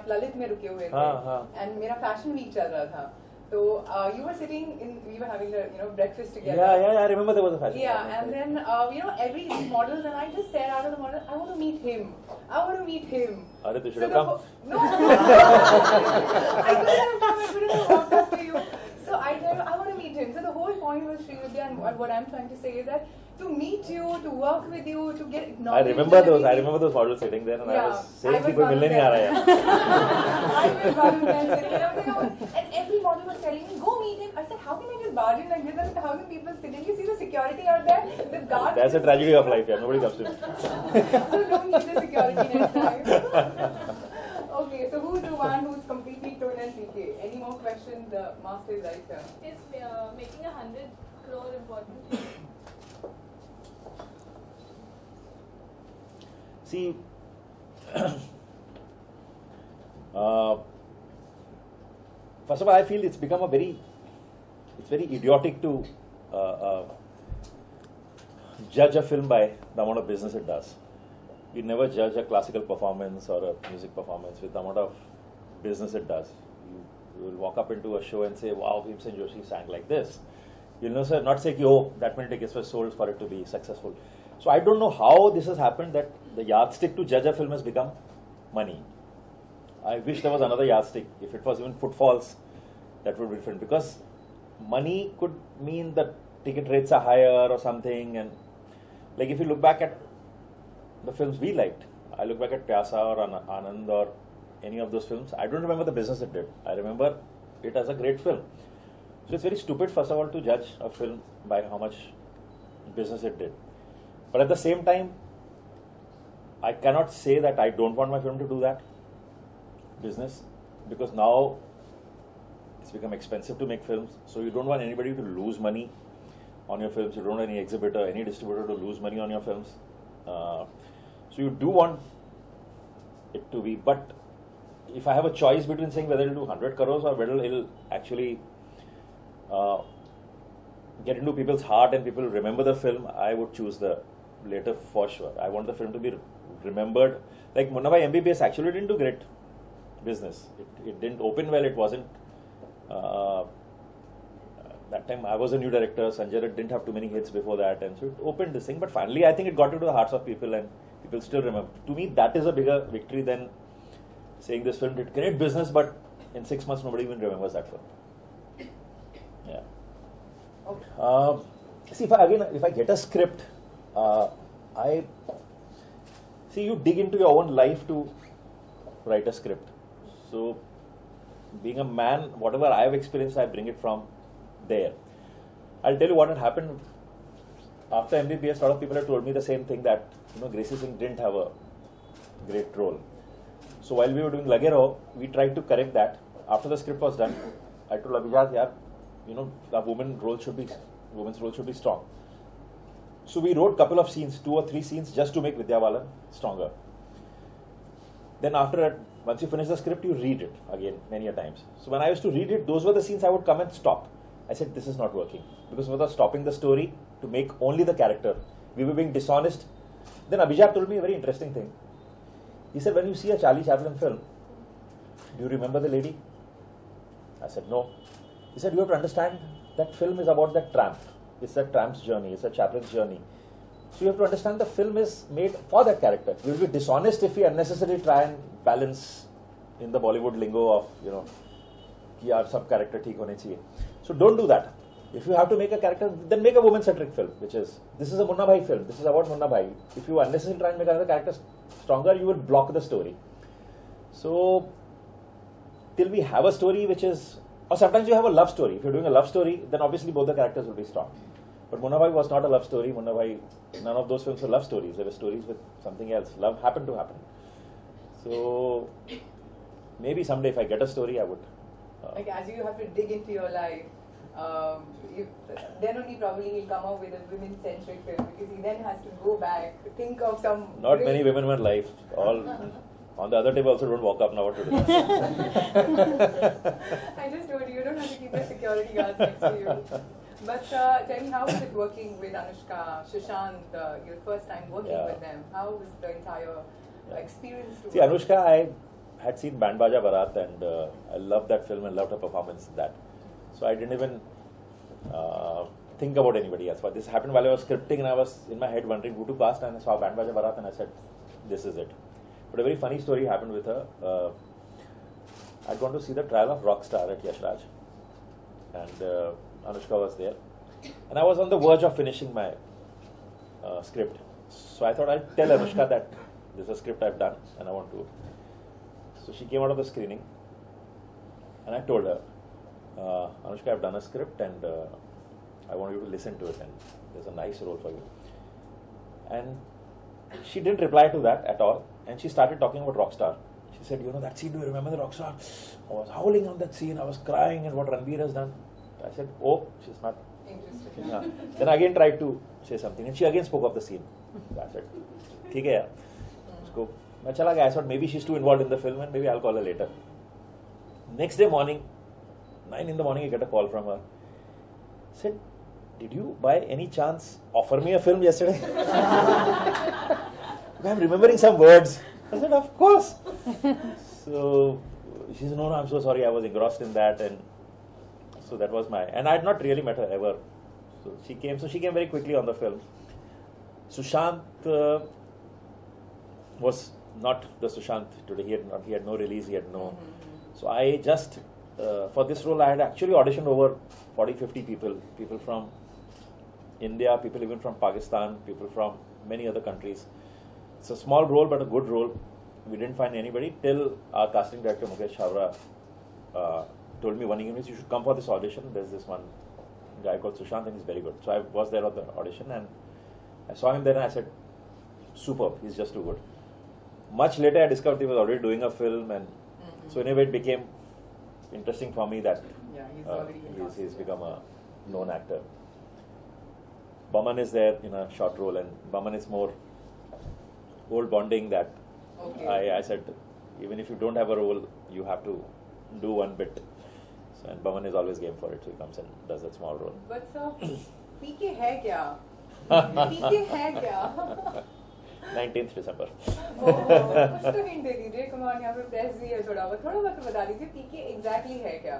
आप ललित में रुके हुए थे and मेरा fashion week चल रहा था. So you were sitting in, we were having breakfast together. Yeah, I remember there was a fashion. Yeah, and then every models, and I just said out of the model, I want to meet him. I want to meet him. Are you should have come? No. I couldn't have come. I couldn't have walked up to you. So I told you, I want to meet him. So the whole point was Srividya, and what I'm trying to say is that to meet you, to work with you, to get knowledge. I remember those models sitting there, and I was saying, "People milne nahi aa raha hai." I was one of them sitting there, and every model was telling me, "Go meet him." I said, "How can I just barge in like this? And 1,000 people sitting. You see the security out there, the guard." That's a tragedy of life. Yeah, nobody comes to me. So don't need the security next time. Okay, so who's the one who's completely torn and PK? Any more questions? The master is right here. Is making 100 crore important? See, first of all, I feel it's become it's very idiotic to judge a film by the amount of business it does. You never judge a classical performance or a music performance with the amount of business it does. You will walk up into a show and say, "Wow, Bhimsen Joshi sang like this." You'll not say, "Oh, that many tickets were sold for it to be successful." So I don't know how this has happened that the yardstick to judge a film has become money. I wish there was another yardstick. If it was even footfalls, that would be different, because money could mean that ticket rates are higher or something. And like if you look back at the films we liked, I look back at Pyasa or Anand or any of those films, I don't remember the business it did. I remember it as a great film. So it's very stupid, first of all, to judge a film by how much business it did. But at the same time, I cannot say that I don't want my film to do that business, because now it's become expensive to make films. So you don't want anybody to lose money on your films. You don't want any exhibitor, any distributor to lose money on your films. So you do want it to be, but if I have a choice between saying whether it'll do 100 crores or whether it'll actually get into people's heart and people remember the film, I would choose the later for sure. I want the film to be remembered. Like Munna Bhai MBBS actually didn't do great business. It didn't open well. It wasn't. That time I was a new director. Sanjay Dutt didn't have too many hits before that, and so it opened this thing. But finally, I think it got into the hearts of people, and people still remember. To me, that is a bigger victory than saying this film did great business, but in 6 months nobody even remembers that film. Yeah. Okay. See, if I get a script, I see you dig into your own life to write a script. So, being a man, whatever I have experienced, I bring it from there. I'll tell you what had happened after MBBS. A lot of people have told me the same thing, that Gracie Singh didn't have a great role. So while we were doing Lage Raho, we tried to correct that. After the script was done, I told Abhijat, the women's role should be strong. So we wrote a couple of scenes, 2 or 3 scenes, just to make Vidya Balan stronger. Then after that, once you finish the script, you read it again many a times. So when I used to read it, those were the scenes I would come and stop. I said, this is not working. Because we were stopping the story to make only the character. We were being dishonest. Then Abhijat told me a very interesting thing. He said, when you see a Charlie Chaplin film, do you remember the lady? I said, no. He said, you have to understand that film is about that tramp. It's a tramp's journey. It's a Chaplin's journey. So you have to understand the film is made for that character. We will be dishonest if we unnecessarily try and balance in the Bollywood lingo of, ki yaar sab character theek hone chahiye. So don't do that. If you have to make a character, then make a woman-centric film, this is a Munna Bhai film. This is about Munna Bhai. If you unnecessarily try and make another character stronger, you will block the story. So, till we have a story which is, or sometimes you have a love story. If you're doing a love story, then obviously both the characters will be strong. But Munna Bhai was not a love story. Munna Bhai, none of those films were love stories. They were stories with something else. Love happened to happen. So, maybe someday if I get a story, I would. Like as you have to dig into your life, then only probably he'll come up with a women-centric film, because he then has to go back, think of some... Not many women were live. All on the other table also don't walk up now what to do. I just told you don't have to keep the security guards next to you. But tell me, how was it working with Anushka, Sushant, your first time working with them? How was the entire experience? See, Anushka, had seen Band Baja Barat, and I loved that film and loved her performance in that. So I didn't even think about anybody else. But this happened while I was scripting, and I was in my head wondering who to cast, and I saw Band Baja Barat, and I said, this is it. But a very funny story happened with her. I'd gone to see the trial of Rockstar at Yash Raj, and Anushka was there, and I was on the verge of finishing my script. So I thought I'll tell Anushka that this is a script I've done, and I want to. So she came out of the screening, and I told her, Anushka, I've done a script, and I want you to listen to it, and there's a nice role for you. And she didn't reply to that at all, and she started talking about Rockstar. She said, you know that scene, do you remember the Rockstar? I was howling on that scene, I was crying, and what Ranbir has done. I said, oh, she's not interested. Yeah. Then I again tried to say something, and she again spoke of the scene. I said, ठीक है यार, उसको मैं चला गया. I thought maybe she's too involved in the film, and maybe I'll call her later. Next day morning, 9 in the morning, I get a call from her. Said, did you by any chance offer me a film yesterday? I'm remembering some words. I said, of course. So she said, no, I'm so sorry, I was engrossed in that. And so that was and I had not really met her ever. So she came very quickly on the film. Sushant was not the Sushant today. He had no release, he had no. So I just, for this role, I had actually auditioned over 40-50 people from India, people even from Pakistan, people from many other countries. It's a small role, but a good role. We didn't find anybody till our casting director, Mukesh Chavra, told me one evening, you should come for this audition. There's this one guy called Sushant, and he's very good. So I was there on the audition, and I saw him there, and I said, superb, he's just too good. Much later, I discovered he was already doing a film, and so in a way it became interesting for me that he's become a known actor. Baman is there in a short role, and Baman is more old bonding that I said, even if you don't have a role, you have to do one bit. So, and Baman is always game for it, so he comes and does a small role. But sir, PK hai kya? PK hai kya? 19th December. कुछ तो hint दे दीजिए. Come on, यहाँ पे press भी है थोड़ा बहुत बता दीजिए. PK exactly है क्या?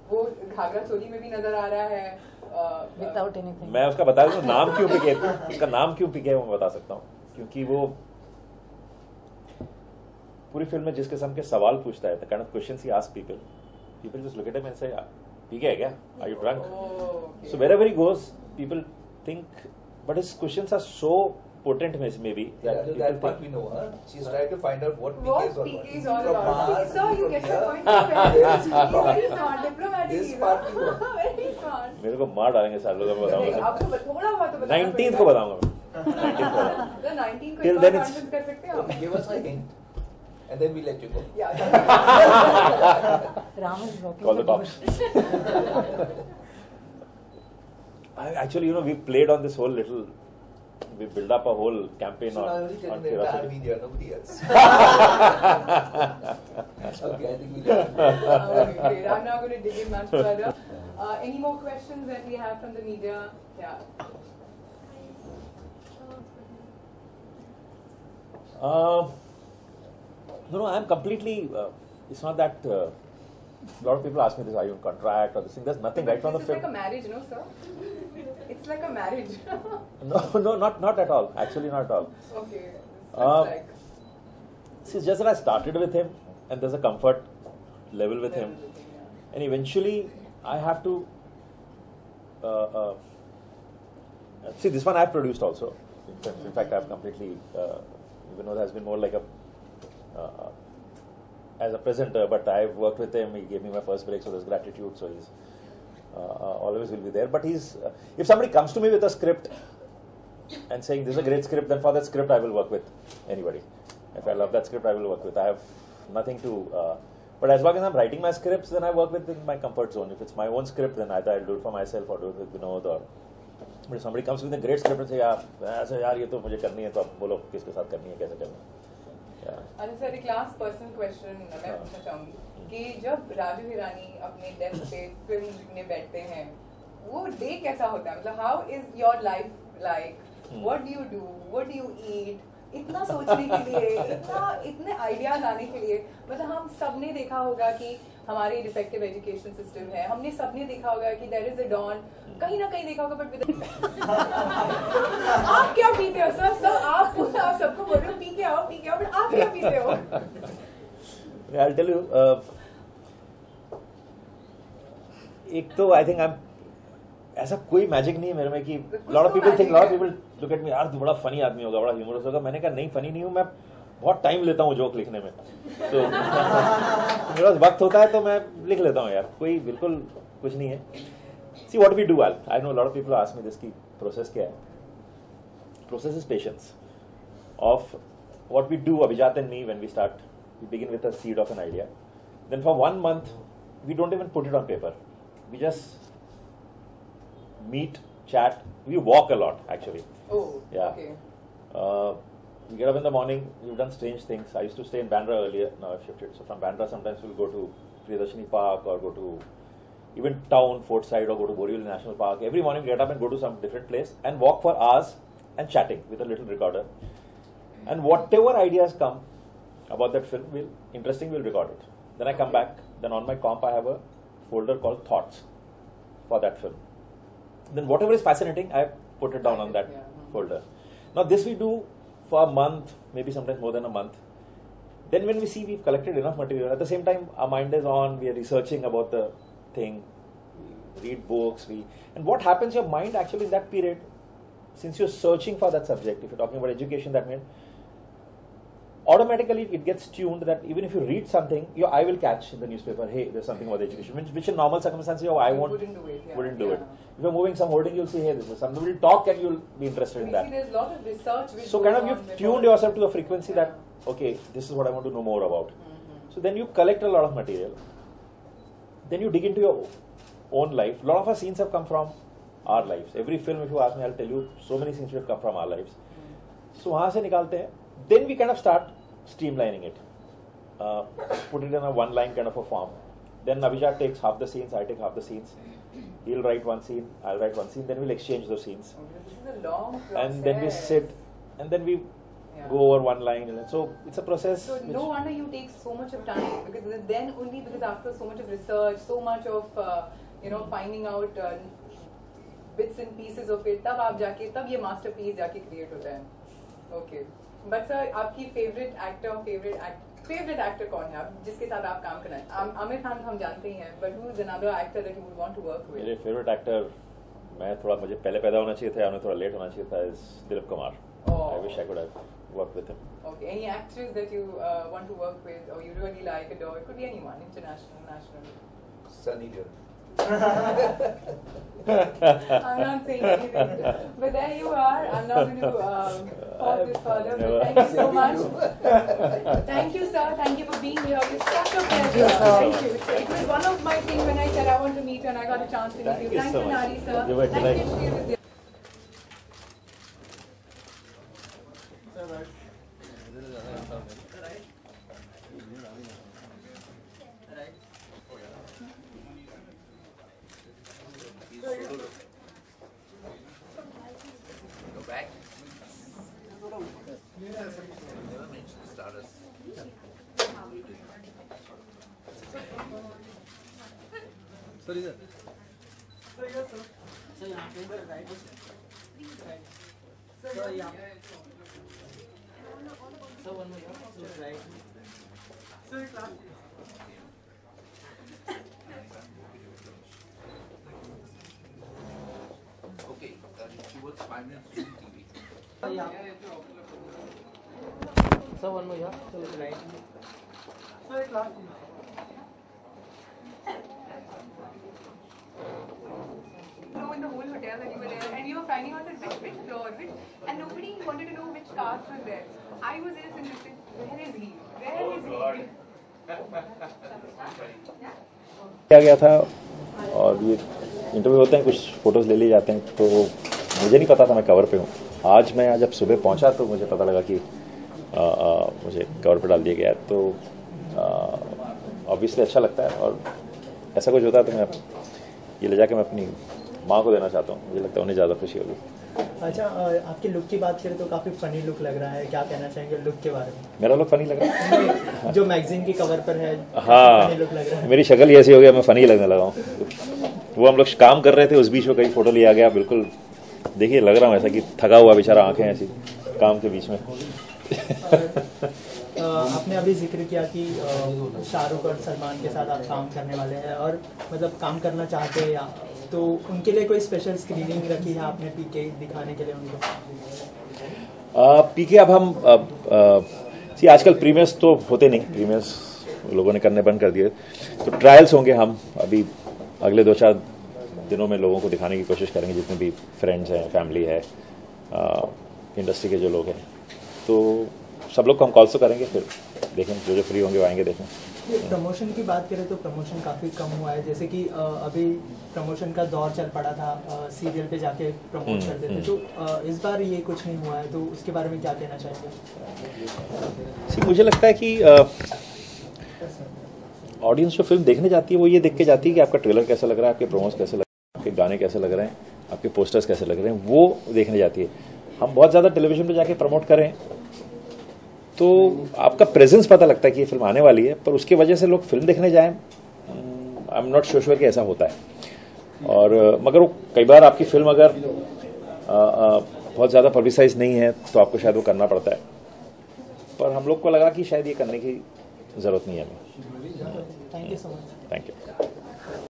वो घाघरा चोली में भी नजर आ रहा है. Without anything. मैं उसका बता दूं नाम क्यों PK, उसका नाम क्यों PK है वो बता सकता हूँ. क्योंकि वो पूरी फिल्म में जिस किस्म के सवाल पूछता है, the kind of questions he asks people just look at him and say, PK है क्या? Are you drunk? So wherever he goes, people think, but his questions are so potent maybe. That part we know. She's trying to find out what PK is all about. Sir, you get the point. Very smart, diplomatic. This part we know. Very smart. मेरे को मार डालेंगे सारे लोग. आपको थोड़ा बहुत तो बताना 19th को बताऊंगा. 19th को एक बार कॉन्फ्रेंस कर सकते हैं आप. Give us a hint. And then we let you go. Yeah. Call the cops. Actually, we played on this whole little. We built up a whole campaign on curiosity. Media, nobody else. Okay, I think we did. Okay, great. I'm now going to dig in much further. Any more questions that we have from the media? Yeah. No, I'm completely. It's not that. A lot of people ask me this: are you in contract or this thing? There's nothing right from the film. It's like a marriage, no, sir? It's like a marriage. No, not at all. Actually, not at all. Okay. Like. See, it's just that I started with him, and there's a comfort level with him, and eventually I have to. See, this one I've produced also. In fact, I've completely. Even though it has been more like a. As a presenter, but I've worked with him. He gave me my first break, so there's gratitude. So he's always will be there. But he's if somebody comes to me with a script and saying this is a great script, then for that script I will work with anybody. If I love that script, I will work with. I have nothing to. But as long as I'm writing my scripts, then I work within my comfort zone. If it's my own script, then either I'll do it for myself or do it with Vinod. Or but if somebody comes with a great script and say, "ऐसे यार ये तो मुझे करनी है, तो आप बोलो किसके साथ करनी है, कैसे करनी है." अच्छा सर, एक लास्ट पर्सनल क्वेश्चन मैं पूछना चाहूंगी कि जब राजू हिरानी अपने डेस्क पे फिल्म लिखने बैठते हैं, वो डे कैसा होता है? मतलब how is your life like? What do you do? What do you eat? इतना सोचने के लिए, इतने आइडियाज आने के लिए। मतलब हम सबने देखा होगा कि हमारी डिफेक्टिव एजुकेशन सिस्टम है, हमने सबने देखा होगा कि देयर इज अ डॉन, कहीं ना कहीं देखा होगा, बट आप क्या पीते हो सर? सर आप सबको बोल रहे हो पी के आओ, बट आप क्या पीते हो? I'll tell you, एक तो आई थिंक आई एम, ऐसा कोई मैजिक नहीं है मेरे में कि lot of people look at me, यार तू बड़ा फनी आदमी होगा, बड़ा ह्यूमरस होगा। मैंने कहा नहीं, फनी नहीं हूँ मैं, बहुत टाइम लेता हूँ जोक लिखने में, तो मेरे पास वक्त होता है तो मैं लिख लेता हूँ यार, कोई बिल्कुल कुछ नहीं है। See what we do, I know lot of people ask me this की प्रोसेस क्या है। Process is patience of what we do. Abhijat and me, when we start, we begin with a seed of an idea, then for 1 month we don't even put it on paper, we just meet, chat, we walk a lot actually. Oh, yeah. okay. We get up in the morning, we've done strange things. I used to stay in Bandra earlier, now I've shifted, so from Bandra sometimes we'll go to Priyadarshini Park or go to even town, Fort Side, or go to Borivali National Park. Every morning we get up and go to some different place and walk for hours and chatting with a little recorder, and whatever ideas come about that film, we'll record it. Then I come back, then on my comp I have a folder called thoughts for that film. Then whatever is fascinating, I put it down on that folder. Now this we do for a month, maybe sometimes more than a month. Then when we see we've collected enough material, at the same time our mind is on, we are researching about the thing, we read books, and what happens, your mind actually in that period, since you're searching for that subject, if you're talking about education, that means automatically it gets tuned that even if you read something, your eye will catch in the newspaper, hey, there's something about education, which in normal circumstances your eye wouldn't do it. If you're moving some hoarding, you'll see, hey, this is something, we'll talk and you'll be interested in that. There's a lot of research which So kind of you've tuned yourself to a frequency that, okay, this is what I want to know more about. So then you collect a lot of material, then you dig into your own life. A lot of our scenes have come from our lives. Every film, if you ask me, I'll tell you so many scenes have come from our lives. So वहाँ से निकालते हैं. Then we kind of start streamlining it, put it in a one-line kind of a form. Then Abhijat takes half the scenes, I take half the scenes. He'll write one scene, I'll write one scene. Then we'll exchange those scenes. Okay, this is a long process. And then we sit, and then we go over one line. And so it's a process. So no wonder you take so much of time, because then only because after so much of research, so much of finding out bits and pieces of it, तब ये masterpiece जाके create होता है. Okay. But sir, आपकी favorite actor कौन है, आप जिसके साथ आप काम करना है? आमिर खान हम जानते ही हैं, but who is another actor that you would want to work with? मेरे favorite actor, मुझे पहले पैदा होना चाहिए था, उन्हें थोड़ा लेट होना चाहिए था, is Dilip Kumar. I wish I could have worked with him. Okay. Any actress that you want to work with, or you really like, adore? It could be anyone, international, national. Sunny Deol. I'm not saying anything, but there you are. I'm not going to pause this further. But thank you so much. Thank you, sir. Thank you for being here. It's such a pleasure. Thank you. It was one of my things when I said I want to meet you, and I got a chance to meet you. Thank you, Nari, sir. You were Thank you, Shri Vidya. Go back. Never mentioned Stardust. Sir इधर sir यहाँ पे right sir यहाँ sir one more right sir class Okay, she was 5 minutes Zoom TV. Sir यहाँ sir one more sir right sir class In the whole hotel that you were there, and you were finding out that which floor, and nobody wanted to know which cast was there. I was just interested. Where is he? Where is he? क्या गया था, और ये interview होते हैं, कुछ photos ले लिए जाते हैं, तो मुझे नहीं पता था मैं कवर पे हूँ. आज जब सुबह पहुँचा तो मुझे पता लगा कि मुझे कवर पे डाल दिया गया है. तो ऑब्वियसली अच्छा लगता है, और ऐसा कुछ होता है तो मैं ये ले जाके मैं अपनी माँ को देना चाहता हूँ. मुझे लगता है उन्हें ज़्यादा खुशी होगी. अच्छा, आपके लुक की बात करें तो काफी फनी लुक लग रहा है, क्या कहना चाहेंगे लुक के बारे में? मेरा लुक फनी लग रहा है? जो मैगजीन की कवर पर है, हाँ, फनी लुक लग रहा है। मेरी शक्ल ही ऐसी हो गया, मैं फनी लगने लगा हूँ। वो हम लोग काम कर रहे थे, उस बीच में कई फोटो लिया गया, बिल्कुल देखिए लग रहा हूँ ऐसा कि थका हुआ बेचारा, आंखें ऐसी काम के बीच में। आपने अभी जिक्र किया कि शाहरुख और सलमान के साथ आप काम करने वाले हैं और मतलब काम करना चाहते हैं, या तो उनके लिए कोई स्पेशल स्क्रीनिंग रखी है आपने पीके दिखाने के लिए उनको? पीके अब हम सी आजकल प्रीमियर्स तो होते नहीं, प्रीमियर्स लोगों ने करने बंद कर दिए, तो ट्रायल्स होंगे। हम अभी अगले 2-4 दिनों में लोगों को दिखाने की कोशिश करेंगे, जितने भी फ्रेंड्स हैं, फैमिली है, इंडस्ट्री के जो लोग हैं, तो सब लोग को हम कॉल तो करेंगे, फिर देखें जो फ्री होंगे वो आएंगे देखें। प्रमोशन की बात करें तो प्रमोशन काफ़ी कम हुआ है, जैसे कि अभी प्रमोशन का दौर चल पड़ा था, सीरियल पे जाके प्रमोट करते थे, तो इस बार ये कुछ नहीं हुआ है, तो उसके बारे में क्या कहना चाहेंगे? मुझे लगता है कि ऑडियंस जो फिल्म देखने जाती है वो ये देख के जाती है कि आपका ट्रेलर कैसा लग रहा है, आपके प्रोमोस कैसे लग रहे हैं, आपके गाने कैसे लग रहे हैं, आपके पोस्टर्स कैसे लग रहे हैं, वो देखने जाती है। हम बहुत ज़्यादा टेलीविजन पे जाके प्रमोट करें तो आपका प्रेजेंस पता लगता है कि ये फिल्म आने वाली है, पर उसकी वजह से लोग फिल्म देखने जाएं, आई एम नॉट श्योर कि ऐसा होता है। और मगर वो कई बार आपकी फिल्म अगर बहुत ज़्यादा पब्लिसाइज नहीं है तो आपको शायद वो करना पड़ता है, पर हम लोग को लगा कि शायद ये करने की ज़रूरत नहीं है हमें। Thank you so much. Thank you.